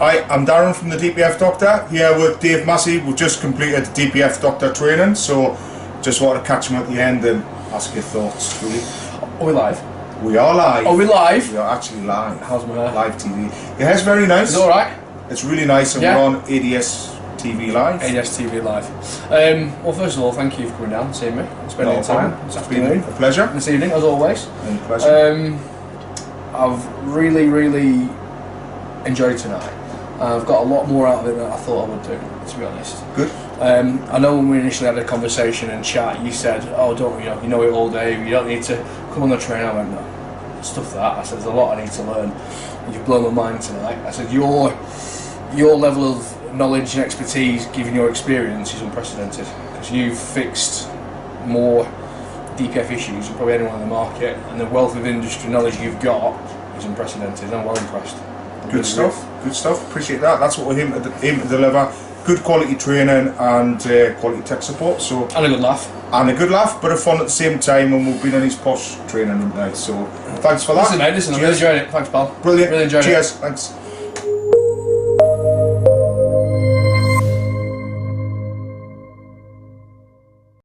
Hi, I'm Darren from the DPF Doctor, here with Dave Massey. We've just completed DPF Doctor training, so just want to catch him at the end and ask your thoughts, really. Are we live? We are live. Are we live? We are actually live. How's my hair? Live TV. Your hair's very nice. Is it alright? It's really nice, and Yeah. we're on ADS TV Live. ADS TV Live. Well, first of all, thank you for coming down and seeing me, spending time this afternoon. It's been a pleasure. This evening, as always. And a pleasure. I've really enjoyed tonight. I've got a lot more out of it than I thought I would do, to be honest. Good. I know when we initially had a conversation and chat, you said, "Oh, don't you know it all day. You don't need to come on the train." I went, "No, stuff that." I said, "There's a lot I need to learn." And you've blown my mind tonight. I said, "Your level of knowledge and expertise, given your experience, is unprecedented because you've fixed more DPF issues than probably anyone in the market, and the wealth of industry knowledge you've got is unprecedented. I'm well impressed." Good stuff. Good stuff. Appreciate that. That's what we're aiming to deliver. Good quality training and quality tech support. So And a good laugh. And a good laugh, but of fun at the same time. And we've been on his posh training tonight. So thanks for that. Listen, mate. Listen, I really enjoyed it. Thanks, pal. Brilliant. Really enjoyed it. Cheers. Thanks.